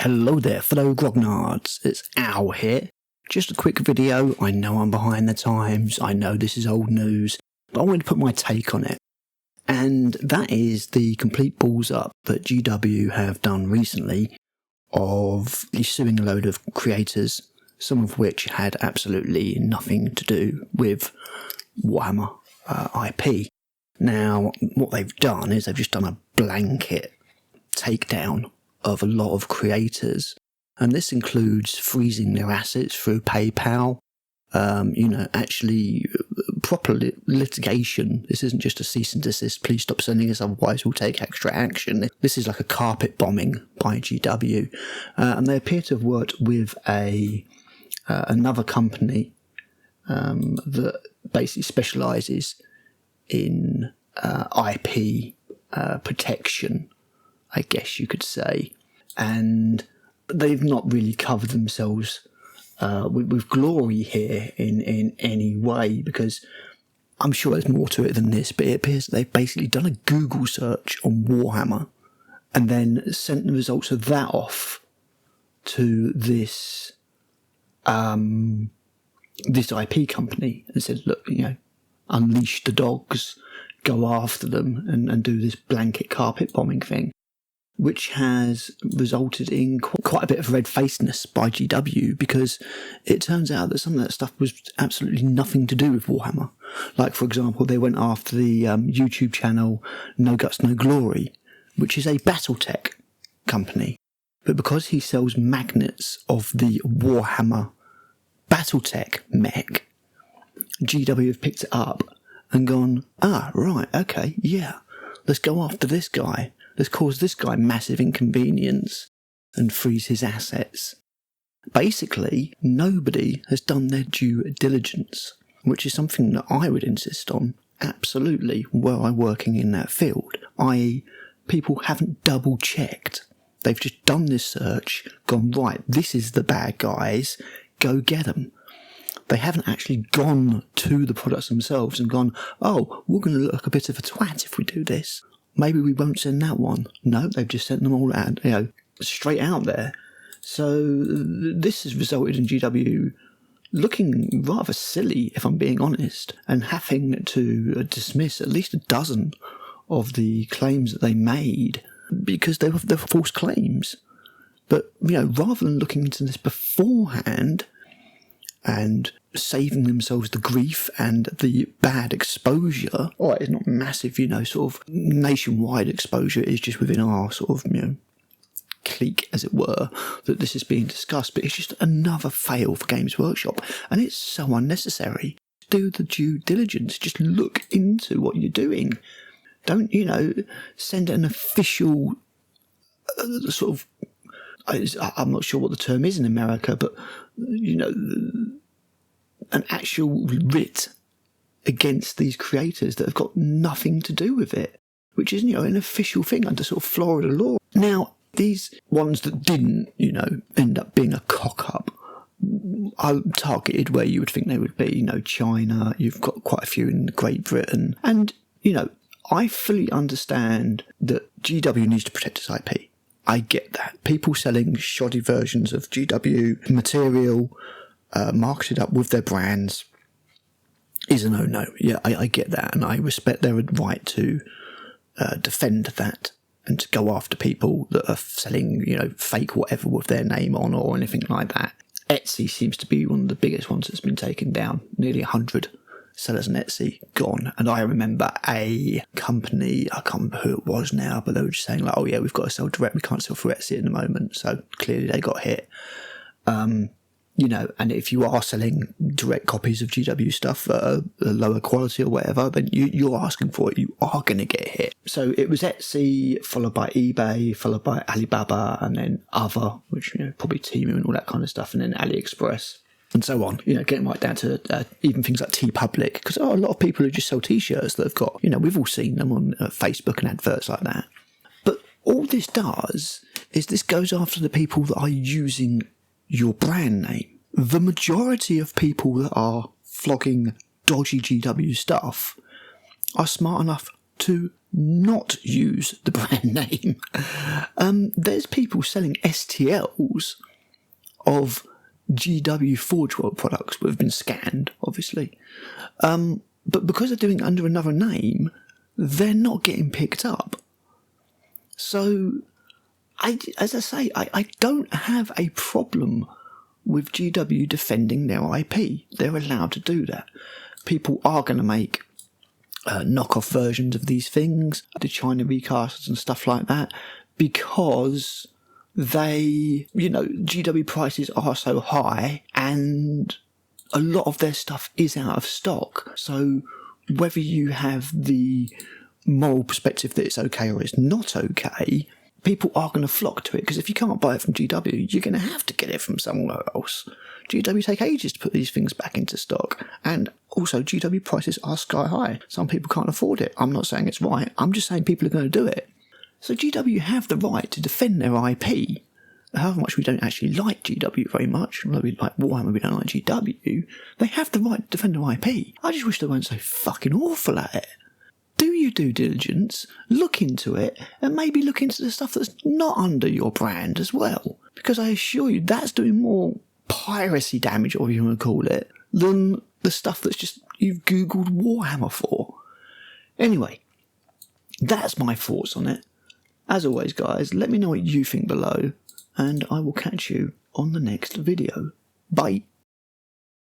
Hello there, fellow Grognards. It's Al here. Just a quick video. I know I'm behind the times. I know this is old news, but I wanted to put my take on it. And that is the complete balls up that GW have done recently of suing a load of creators, some of which had absolutely nothing to do with Warhammer IP. Now, what they've done is they've just done a blanket takedown of a lot of creators, and this includes freezing their assets through PayPal, actually proper litigation. This isn't just a cease and desist, please stop sending us, otherwise we'll take extra action. This is like a carpet bombing by GW, and they appear to have worked with another company that basically specialises in IP protection, I guess you could say, and they've not really covered themselves with glory here in any way, because I'm sure there's more to it than this, but it appears that they've basically done a Google search on Warhammer and then sent the results of that off to this IP company and said, look, unleash the dogs, go after them and do this blanket carpet bombing thing, which has resulted in quite a bit of red-facedness by GW, because it turns out that some of that stuff was absolutely nothing to do with Warhammer. Like, for example, they went after the YouTube channel No Guts, No Glory, which is a Battletech company. But because he sells magnets of the Warhammer Battletech mech, GW have picked it up and gone, right, okay, yeah, let's go after this guy. Let's cause this guy massive inconvenience and freeze his assets. Basically, nobody has done their due diligence, which is something that I would insist on, absolutely, were I working in that field. I.e., people haven't double-checked. They've just done this search, gone, right, this is the bad guys, go get them. They haven't actually gone to the products themselves and gone, oh, we're going to look like a bit of a twat if we do this. Maybe we won't send that one. No, they've just sent them all out, straight out there. So this has resulted in GW looking rather silly, if I'm being honest, and having to dismiss at least a dozen of the claims that they made because they were false claims. But, rather than looking into this beforehand and saving themselves the grief and the bad exposure. All right, it's not massive, sort of nationwide exposure. It's just within our sort of, clique, as it were, that this is being discussed. But it's just another fail for Games Workshop, and it's so unnecessary. Do the due diligence. Just look into what you're doing. Don't, send an official sort of, I'm not sure what the term is in America, but, an actual writ against these creators that have got nothing to do with it, which is, an official thing under sort of Florida law. Now, these ones that didn't, end up being a cock-up are targeted where you would think they would be, China, you've got quite a few in Great Britain, and, I fully understand that GW needs to protect its IP. I get that. People selling shoddy versions of GW material marketed up with their brands is a no-no. Yeah, I get that, and I respect their right to defend that and to go after people that are selling, fake whatever with their name on or anything like that. Etsy seems to be one of the biggest ones that's been taken down. Nearly 100 sellers on Etsy gone. And I remember a company, I can't remember who it was now, but they were just saying like, oh yeah, we've got to sell direct, we can't sell through Etsy at the moment. So clearly they got hit. And if you are selling direct copies of GW stuff at a lower quality or whatever, then you're asking for it. You are going to get hit. So it was Etsy, followed by eBay, followed by Alibaba, and then other, which, probably Temu and all that kind of stuff, and then AliExpress, and so on. Getting right down to even things like TeePublic, because a lot of people who just sell T-shirts that have got, we've all seen them on Facebook and adverts like that. But all this does is this goes after the people that are using your brand name. The majority of people that are flogging dodgy GW stuff are smart enough to not use the brand name. There's people selling STLs of GW Forge World products that have been scanned, obviously. But because they're doing it under another name, they're not getting picked up. So, as I say, I don't have a problem with GW defending their IP. They're allowed to do that. People are going to make knockoff versions of these things, the China recasters and stuff like that, because they, GW prices are so high and a lot of their stuff is out of stock. So whether you have the moral perspective that it's okay or it's not okay, people are going to flock to it, because if you can't buy it from GW, you're going to have to get it from somewhere else. GW take ages to put these things back into stock, and also GW prices are sky high. Some people can't afford it. I'm not saying it's right, I'm just saying people are going to do it. So GW have the right to defend their IP. However much we don't actually like GW very much, although we like Warhammer, we don't like GW, they have the right to defend their IP. I just wish they weren't so fucking awful at it. Do your due diligence, look into it, and maybe look into the stuff that's not under your brand as well. Because I assure you, that's doing more piracy damage, or whatever you want to call it, than the stuff that's just you've Googled Warhammer for. Anyway, that's my thoughts on it. As always, guys, let me know what you think below, and I will catch you on the next video. Bye.